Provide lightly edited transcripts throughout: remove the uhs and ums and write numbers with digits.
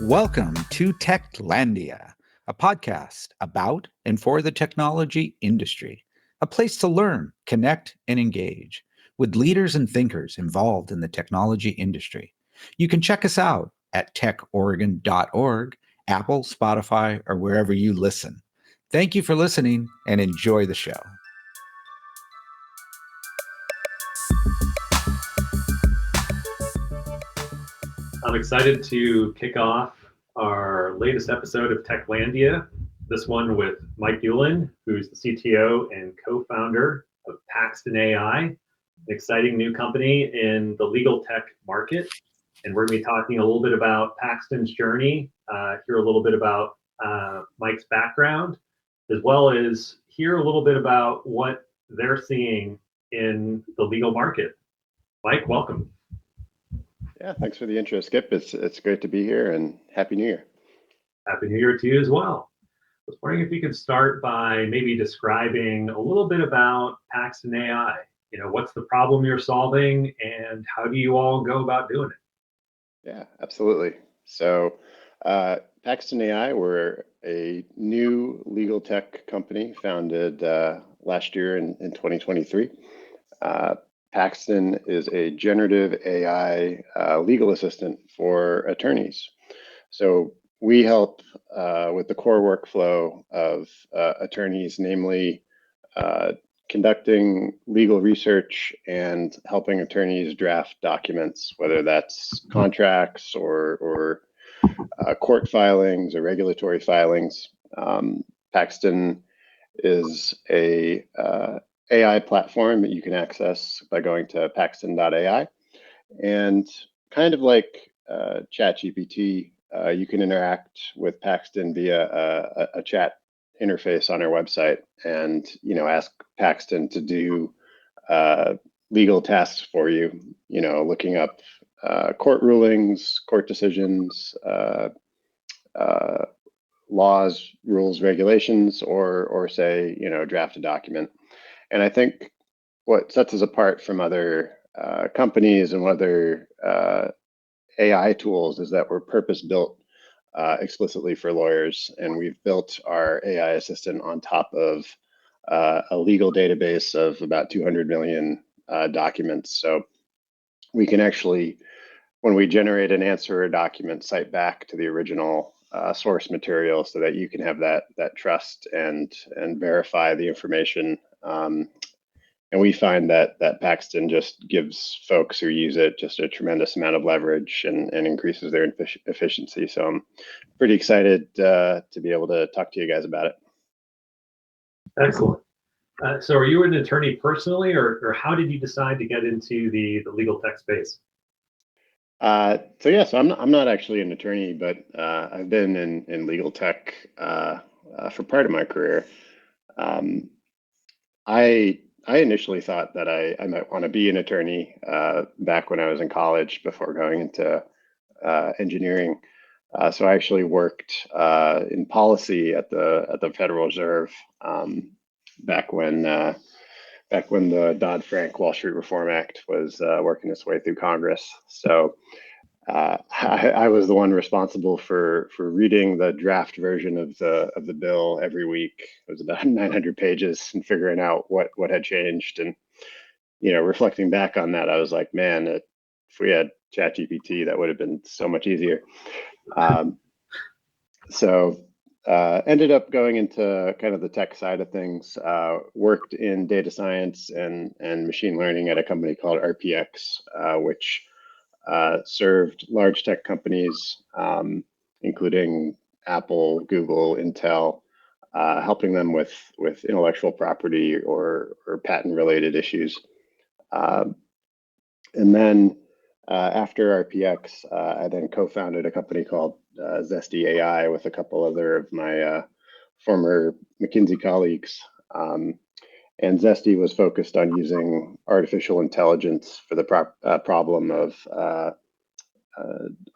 Welcome to Techlandia, a podcast about and for the technology industry, a place to learn, connect, and engage with leaders and thinkers involved in the technology industry. You can check us out at techoregon.org, Apple, Spotify, or wherever you listen. Thank you for listening and enjoy the show. I'm excited to kick off our latest episode of Techlandia, this one with Mike Ulin, who's the CTO and co-founder of Paxton AI, an exciting new company in the legal tech market. And we're going to be talking a little bit about Paxton's journey, hear a little bit about Mike's background, as well as hear a little bit about what they're seeing in the legal market. Mike, welcome. Yeah, thanks for the intro, Skip. It's great to be here, and Happy New Year. Happy New Year to you as well. I was wondering if you could start by maybe describing a little bit about Paxton AI. What's the problem you're solving, and how do you all go about doing it? Yeah, absolutely. So Paxton AI, we're a new legal tech company founded last year in 2023. Paxton is a generative AI legal assistant for attorneys. So we help with the core workflow of attorneys, namely conducting legal research and helping attorneys draft documents, whether that's contracts or court filings or regulatory filings. Paxton is a AI platform that you can access by going to paxton.ai. And kind of like ChatGPT, you can interact with Paxton via a chat interface on our website and ask Paxton to do legal tasks for you, looking up court rulings, court decisions, laws, rules, regulations, or say, draft a document. And I think what sets us apart from other companies and other AI tools is that we're purpose-built explicitly for lawyers, and we've built our AI assistant on top of a legal database of about 200 million documents. So we can actually, when we generate an answer or document, cite back to the original source material so that you can have that trust and verify the information. And we find that Paxton just gives folks who use it just a tremendous amount of leverage and increases their efficiency. So I'm pretty excited to be able to talk to you guys about it. Excellent. So are you an attorney personally, or how did you decide to get into the legal tech space? So I'm not actually an attorney, but I've been in legal tech for part of my career. I initially thought that I might want to be an attorney back when I was in college before going into engineering. So I actually worked in policy at the Federal Reserve back when the Dodd-Frank Wall Street Reform Act was working its way through Congress. So I was the one responsible for reading the draft version of the bill every week. It was about 900 pages, and figuring out what had changed. And reflecting back on that, I was like, man, if we had ChatGPT, that would have been so much easier. So ended up going into kind of the tech side of things. Worked in data science and machine learning at a company called RPX, which served large tech companies, including Apple, Google, Intel, helping them with intellectual property or patent-related issues. And then after RPX, I then co-founded a company called Zesty AI with a couple other of my former McKinsey colleagues. And Zesty was focused on using artificial intelligence for the problem of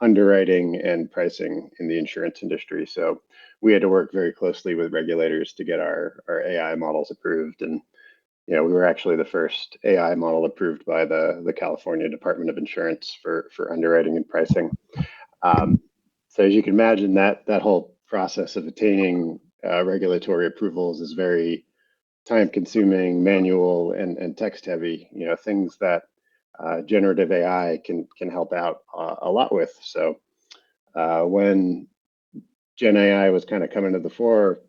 underwriting and pricing in the insurance industry. So we had to work very closely with regulators to get our AI models approved. And we were actually the first AI model approved by the California Department of Insurance for underwriting and pricing. So as you can imagine, that whole process of attaining regulatory approvals is very time-consuming, manual, and text-heavy. Things that generative AI can help out a lot with. So when Gen AI was kind of coming to the fore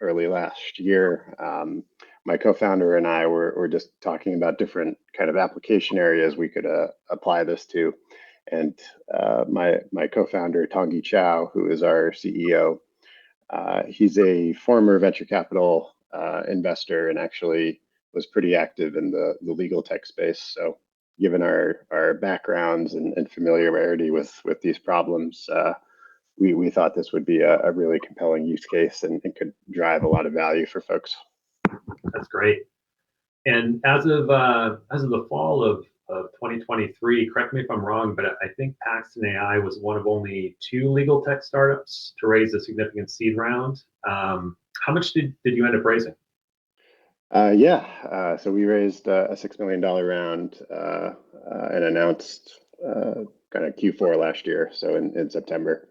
early last year, my co-founder and I were just talking about different kind of application areas we could apply this to. And my co-founder, Tongyi Chow, who is our CEO, he's a former venture capital investor and actually was pretty active in the legal tech space. So given our backgrounds and familiarity with these problems, we thought this would be a really compelling use case and could drive a lot of value for folks. That's great. And as of the fall of 2023, correct me if I'm wrong, but I think Paxton AI was one of only 2 legal tech startups to raise a significant seed round. How much did you end up raising? So we raised a $6 million round and announced kind of Q4 last year, so in September.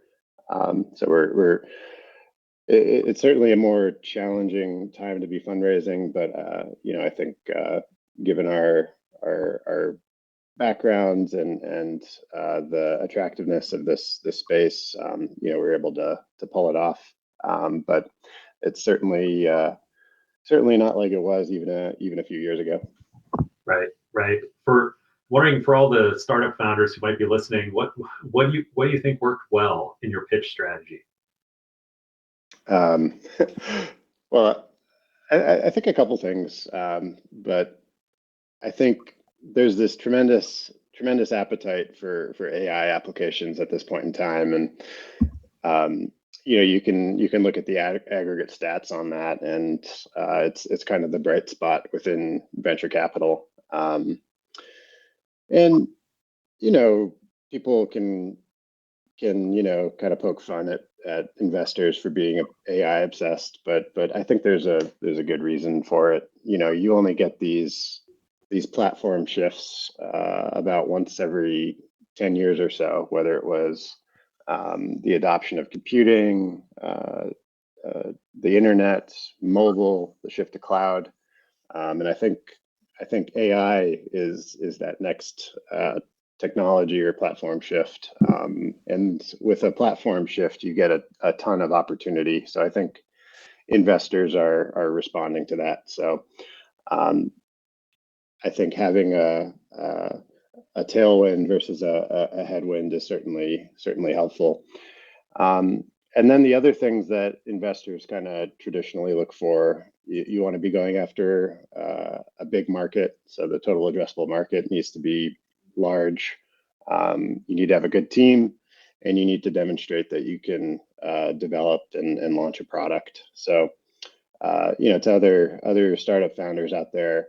So it's certainly a more challenging time to be fundraising, but I think given our backgrounds and the attractiveness of this space, we're able to pull it off. But it's certainly not like it was even a few years ago. Right. Wondering for all the startup founders who might be listening, what do you think worked well in your pitch strategy? Well, I think a couple things, but I think there's this tremendous appetite for AI applications at this point in time, and you can look at the aggregate stats on that, and it's kind of the bright spot within venture capital. And people can kind of poke fun at investors for being AI obsessed, but I think there's a good reason for it. You only get these platform shifts about once every 10 years or so, whether it was the adoption of computing, the internet, mobile, the shift to cloud, and I think AI is that next technology or platform shift. And with a platform shift, you get a ton of opportunity. So I think investors are responding to that. So I think having a tailwind versus a headwind is certainly helpful. And then the other things that investors kind of traditionally look for, you want to be going after a big market. So the total addressable market needs to be large. You need to have a good team, and you need to demonstrate that you can develop and launch a product. So, to other startup founders out there,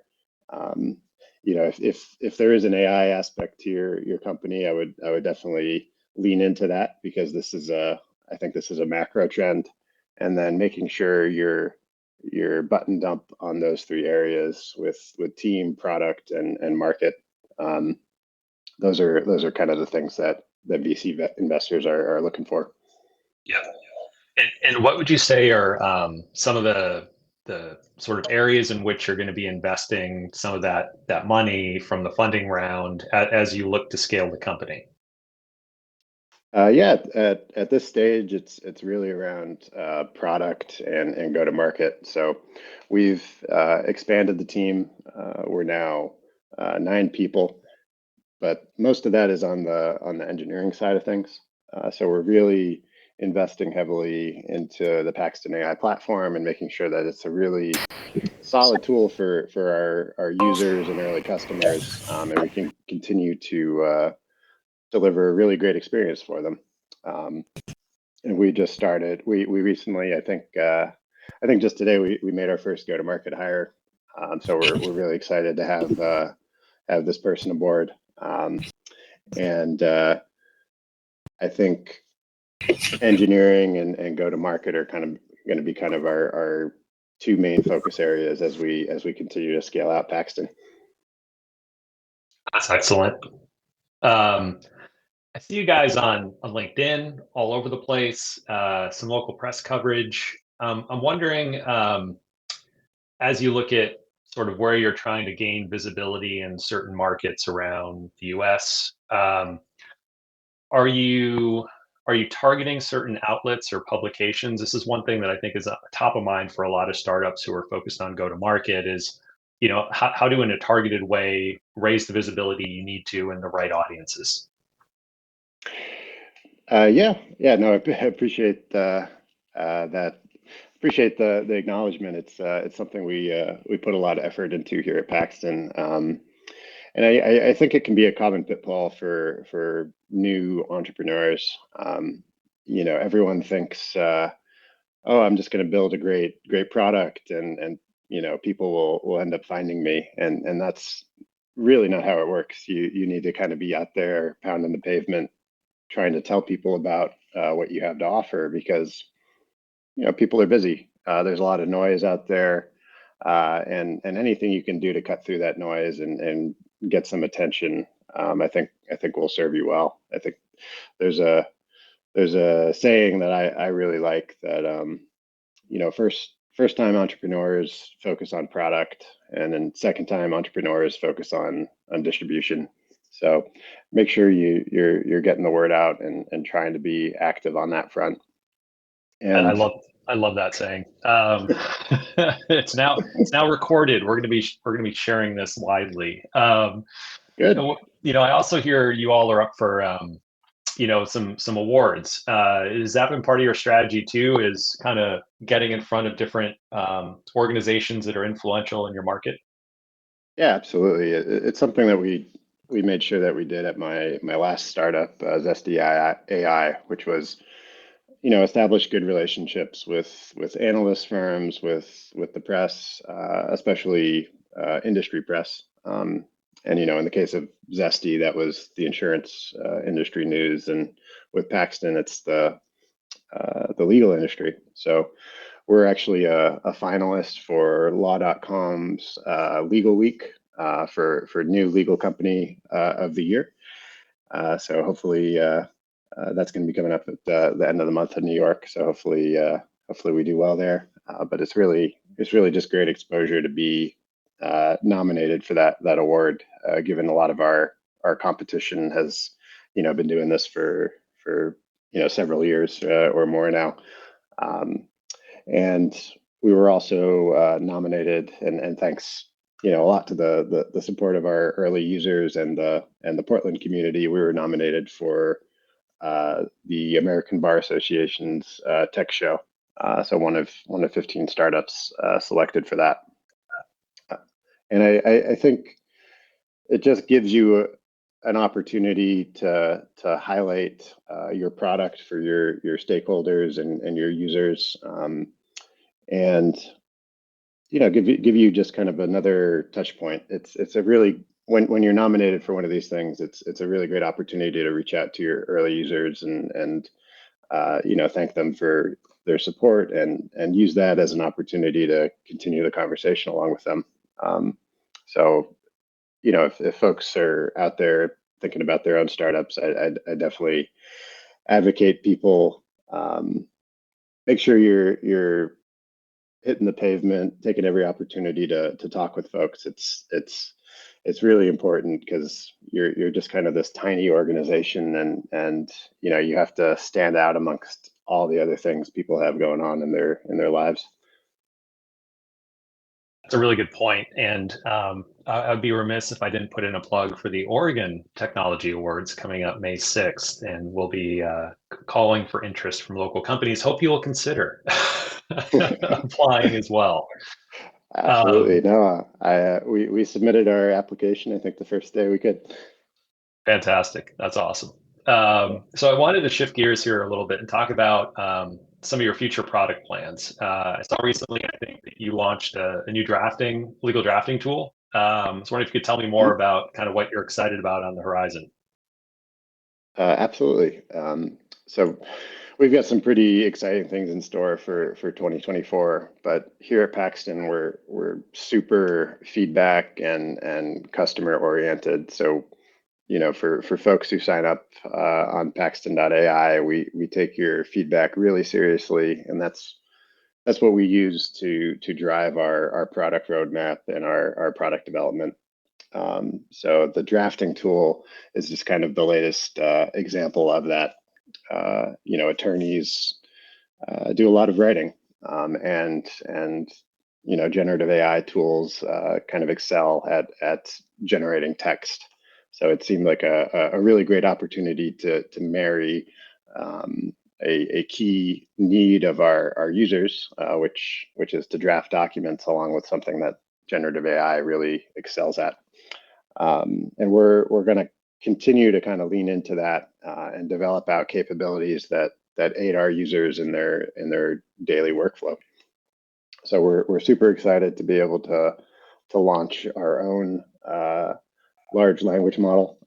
if there is an AI aspect to your company, I would definitely lean into that, because I think this is a macro trend, and then making sure you're buttoned up on those 3 areas with team, product, and market. Those are kind of the things that VC investors are looking for. Yeah. And what would you say are some of the sort of areas in which you're going to be investing some of that money from the funding round as you look to scale the company? At this stage, it's really around product and go to market. So we've expanded the team. We're now 9 people, but most of that is on the engineering side of things. So we're really investing heavily into the Paxton AI platform and making sure that it's a really solid tool for our users and early customers, and we can continue to deliver a really great experience for them. And we just started. We recently, I think just today we made our first go-to-market hire. So we're really excited to have this person aboard. And I think engineering and go-to-market are kind of going to be kind of our two main focus areas as we continue to scale out Paxton. That's excellent. I see you guys on LinkedIn all over the place, some local press coverage. I'm wondering, as you look at sort of where you're trying to gain visibility in certain markets around the US, are you targeting certain outlets or publications? This is one thing that I think is top of mind for a lot of startups who are focused on go to market is, how to, in a targeted way, raise the visibility you need to in the right audiences. Yeah, no, I appreciate that. Appreciate the acknowledgement. It's something we put a lot of effort into here at Paxton, and I think it can be a common pitfall for new entrepreneurs. Everyone thinks, oh, I'm just going to build a great product, and people will end up finding me, and that's really not how it works. You need to kind of be out there pounding the pavement, trying to tell people about what you have to offer, because people are busy. There's a lot of noise out there, and anything you can do to cut through that noise and get some attention, I think will serve you well. I think there's a saying that I really like that first time entrepreneurs focus on product, and then second time entrepreneurs focus on distribution. So make sure you're getting the word out and trying to be active on that front. And I love that saying. It's now recorded. We're going to be sharing this widely. Good. I also hear you all are up for some awards. Has that been part of your strategy too? Is kind of getting in front of different organizations that are influential in your market? Yeah, absolutely. It's something that we made sure that we did at my last startup, Zesty AI, which was establish good relationships with analyst firms, with the press, especially industry press. And in the case of Zesty, that was the insurance industry news, and with Paxton, it's the legal industry. So we're actually a finalist for Law.com's Legal Week for new legal company of the year. So hopefully that's going to be coming up at the end of the month in New York. So hopefully we do well there. But it's really just great exposure to be nominated for that award, given a lot of our competition has been doing this for several years or more now. And we were also nominated, and thanks a lot to the support of our early users and the Portland community. We were nominated for the American Bar Association's tech show. So one of 15 startups selected for that. And I think it just gives you an opportunity to highlight your product for your stakeholders and your users, and give you just kind of another touch point. It's a really, when you're nominated for one of these things, it's a really great opportunity to reach out to your early users and thank them for their support and use that as an opportunity to continue the conversation along with them. So if folks are out there thinking about their own startups, I definitely advocate people make sure you're hitting the pavement, taking every opportunity to talk with folks. It's really important, because you're just kind of this tiny organization, and you have to stand out amongst all the other things people have going on in their lives. That's a really good point. And I'd be remiss if I didn't put in a plug for the Oregon Technology Awards coming up May 6th. And we'll be calling for interest from local companies. Hope you will consider applying as well. Absolutely. We submitted our application, I think, the first day we could. Fantastic. That's awesome. So I wanted to shift gears here a little bit and talk about some of your future product plans. I saw recently, I think, that you launched a new legal drafting tool. So I wondering if you could tell me more about kind of what you're excited about on the horizon. Absolutely. So we've got some pretty exciting things in store for 2024. But here at Paxton, we're super feedback and customer oriented. So, for folks who sign up on Paxton AI, we take your feedback really seriously, and that's what we use to drive our product roadmap and our product development. So the drafting tool is just kind of the latest example of that. Attorneys do a lot of writing, and generative AI tools kind of excel at generating text. So it seemed like a really great opportunity to marry a key need of our users, which is to draft documents, along with something that generative AI really excels at. And we're going to continue to kind of lean into that and develop out capabilities that aid our users in their daily workflow. So we're super excited to be able to launch our own large language model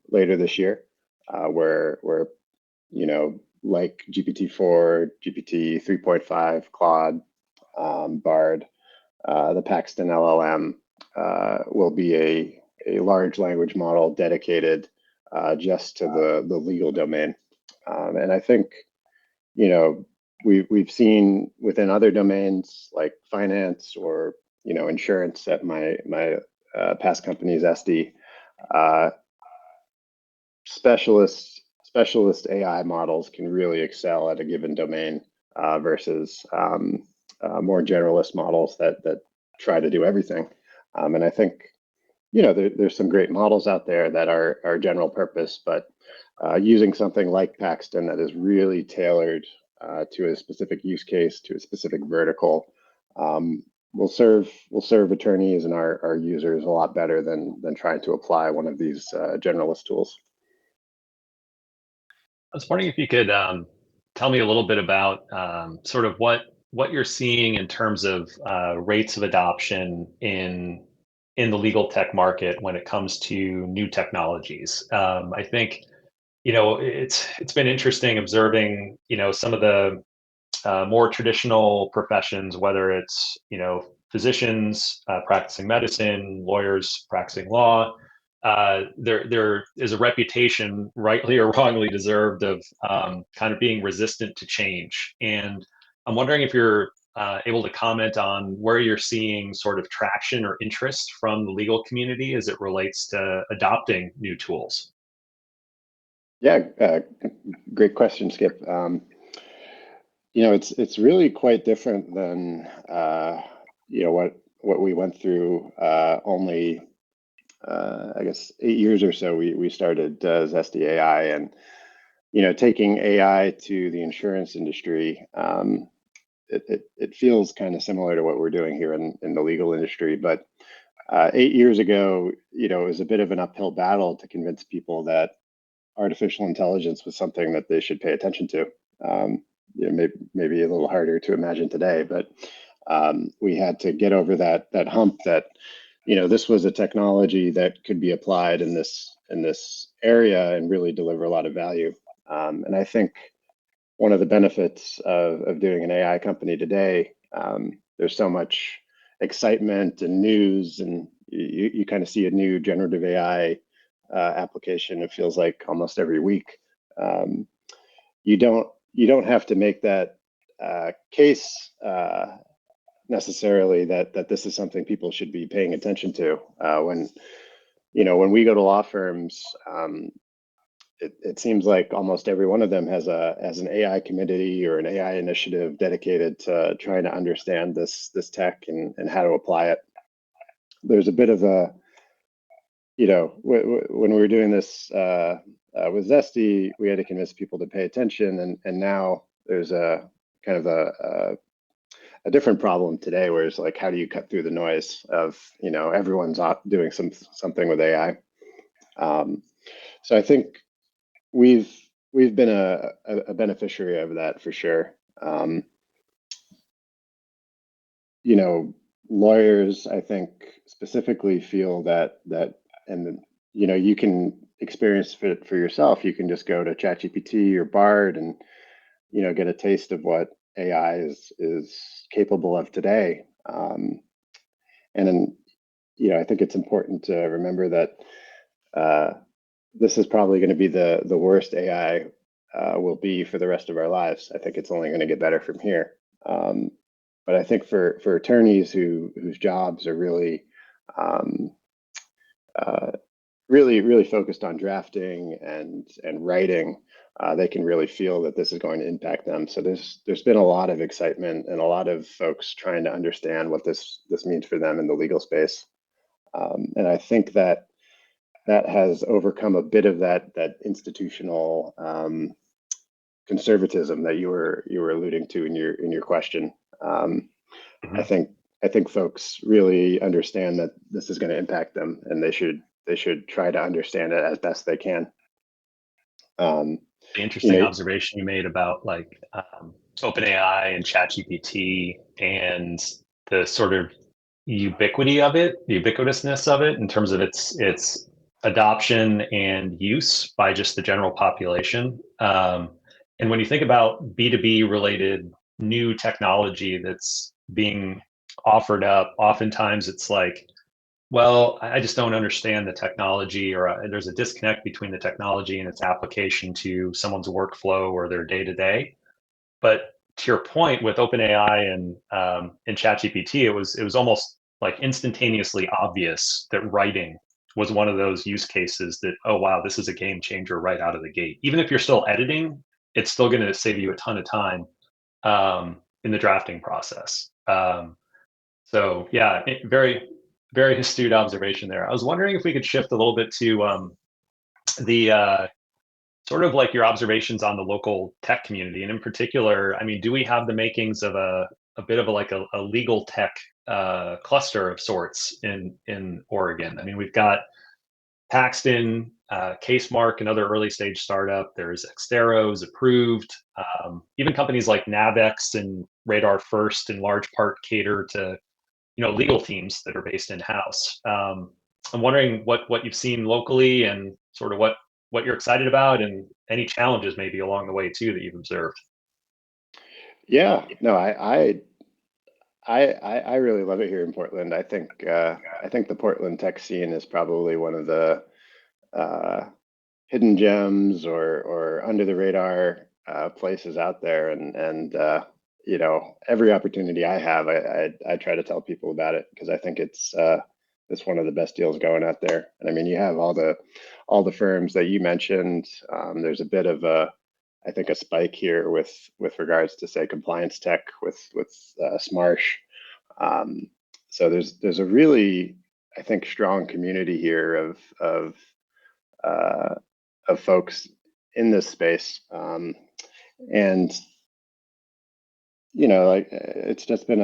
later this year, where like GPT-4, GPT 3.5, Claude, Bard, the Paxton LLM will be a large language model dedicated just to the legal domain. And I think, we've seen within other domains like finance or, insurance at my past companies, SD, specialist AI models can really excel at a given domain versus more generalist models that try to do everything. And I think, there's some great models out there that are general purpose, but using something like Paxton that is really tailored to a specific use case, to a specific vertical, will serve attorneys and our users a lot better than trying to apply one of these generalist tools. I was wondering if you could tell me a little bit about sort of what you're seeing in terms of rates of adoption in the legal tech market when it comes to new technologies. I think, it's been interesting observing, some of the more traditional professions, whether it's, physicians practicing medicine, lawyers practicing law. There is a reputation, rightly or wrongly deserved, of kind of being resistant to change. And I'm wondering if you're able to comment on where you're seeing sort of traction or interest from the legal community as it relates to adopting new tools. Yeah, great question, Skip. It's really quite different than what we went through only I guess 8 years or so. We started Zesty AI, and taking AI to the insurance industry. It feels kind of similar to what we're doing here in the legal industry, but 8 years ago, it was a bit of an uphill battle to convince people that artificial intelligence was something that they should pay attention to. Maybe a little harder to imagine today, but we had to get over that hump that this was a technology that could be applied in this area and really deliver a lot of value. And I think one of the benefits of doing an AI company today, there's so much excitement and news, and you kind of see a new generative AI application. It feels like almost every week. You don't have to make that case necessarily that this is something people should be paying attention to. When we go to law firms, it seems like almost every one of them has an AI committee or an AI initiative dedicated to trying to understand this tech and how to apply it. There's a bit of a, when we were doing this with Zesty, we had to convince people to pay attention, and now there's a kind of a different problem today, where it's like, how do you cut through the noise of everyone's doing something with AI? So I think we've been a beneficiary of that for sure. Lawyers, I think, specifically feel that and you can experience it for yourself. You can just go to ChatGPT or Bard and get a taste of what AI is capable of today. And then, I think it's important to remember that this is probably going to be the worst AI will be for the rest of our lives. I think it's only going to get better from here. But I think for attorneys whose jobs are really really focused on drafting and writing, they can really feel that this is going to impact them. So there's been a lot of excitement and a lot of folks trying to understand what this means for them in the legal space. And I think that has overcome a bit of that institutional conservatism that you were alluding to in your question. I think folks really understand that this is going to impact them, and they should try to understand it as best they can. The interesting observation you made about like OpenAI and ChatGPT and the sort of ubiquitousness of it in terms of its adoption and use by just the general population. And when you think about B2B related new technology that's being offered up, oftentimes it's like, well, I just don't understand the technology, or there's a disconnect between the technology and its application to someone's workflow or their day to day. But to your point, with OpenAI and ChatGPT, it was almost like instantaneously obvious that writing was one of those use cases that, oh wow, this is a game changer right out of the gate. Even if you're still editing, it's still going to save you a ton of time in the drafting process. So yeah, very, very astute observation there. I was wondering if we could shift a little bit to the sort of like your observations on the local tech community, and in particular, I mean, do we have the makings of a bit of a legal tech cluster of sorts in Oregon? I mean, we've got Paxton, CaseMark, another early stage startup. There's Xtero's approved. Even companies like Navex and Radar First in large part cater to legal teams that are based in house. I'm wondering what you've seen locally and sort of what you're excited about, and any challenges maybe along the way too that you've observed. Yeah, no, I really love it here in Portland. I think the Portland tech scene is probably one of the hidden gems or under the radar places out there, and every opportunity I have, I try to tell people about it, because I think it's one of the best deals going out there. And I mean, you have all the firms that you mentioned. There's a bit of I think a spike here with regards to, say, compliance tech with Smarsh. So there's a really, I think, strong community here of folks in this space, and like it's just been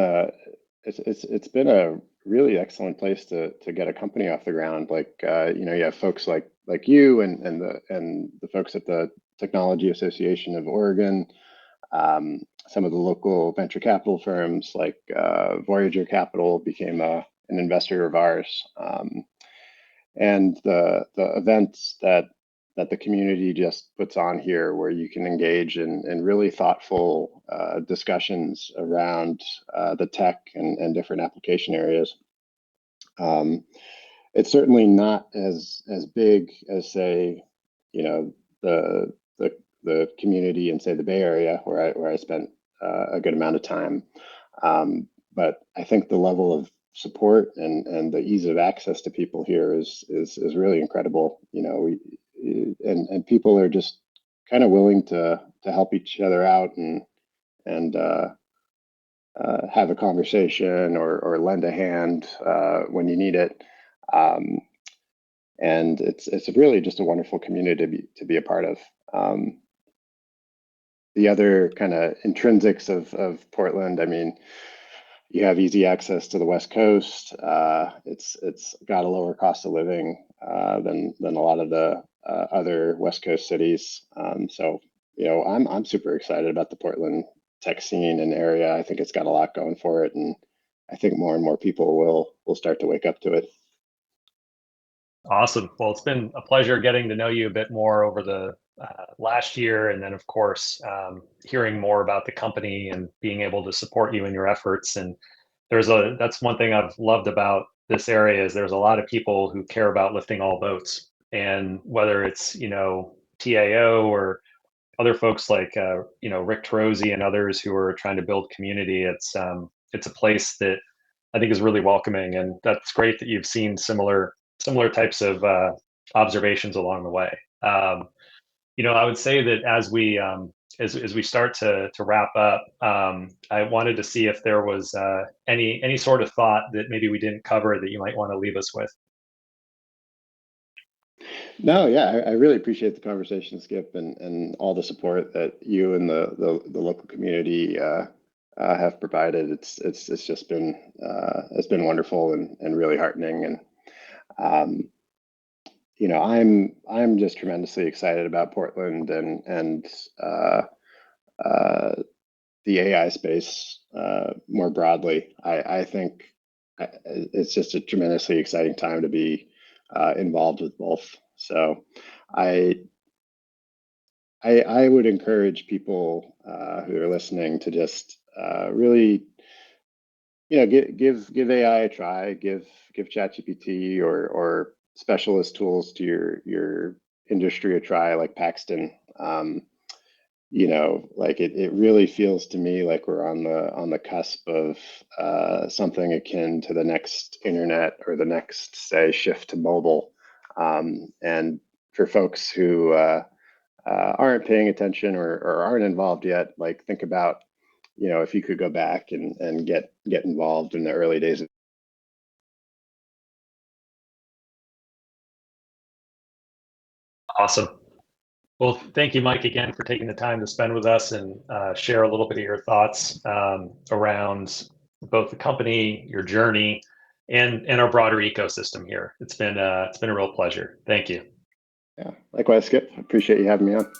it's been a really excellent place to get a company off the ground. Like you have folks like you and the folks at the Technology Association of Oregon, some of the local venture capital firms like Voyager Capital became an investor of ours, and the events that the community just puts on here, where you can engage in really thoughtful discussions around the tech and different application areas. It's certainly not as big as, say, the community in, say, the Bay Area, where I spent a good amount of time. But I think the level of support and the ease of access to people here is really incredible. And people are just kind of willing to help each other out and have a conversation or lend a hand when you need it. And it's really just a wonderful community to be a part of. The other kind of intrinsics of Portland, I mean, you have easy access to the West Coast. It's got a lower cost of living than a lot of the other West Coast cities. So I'm super excited about the Portland tech scene and area. I think it's got a lot going for it, and I think more and more people will start to wake up to it. Awesome. Well, it's been a pleasure getting to know you a bit more over last year, and then of course hearing more about the company and being able to support you in your efforts. And that's one thing I've loved about this area is there's a lot of people who care about lifting all boats, and whether it's TAO or other folks like Rick Trozy and others who are trying to build community, it's a place that I think is really welcoming, and that's great that you've seen similar types of observations along the way. I would say that as we start to wrap up, I wanted to see if there was any sort of thought that maybe we didn't cover that you might want to leave us with. No, yeah, I really appreciate the conversation, Skip, and all the support that you and the local community have provided. It's just been it's been wonderful and really heartening. And I'm just tremendously excited about Portland and the AI space more broadly. I think it's just a tremendously exciting time to be involved with both. So I would encourage people who are listening to just really, give AI a try, give ChatGPT or specialist tools to your industry a try, like Paxton. Like it really feels to me like we're on the cusp of something akin to the next internet or the next, say, shift to mobile. And for folks who aren't paying attention or aren't involved yet, like think about, if you could go back and get involved in the early days. Awesome. Well, thank you, Mike, again for taking the time to spend with us and share a little bit of your thoughts around both the company, your journey, and our broader ecosystem here. It's been a real pleasure. Thank you. Yeah, likewise, Skip. Appreciate you having me on.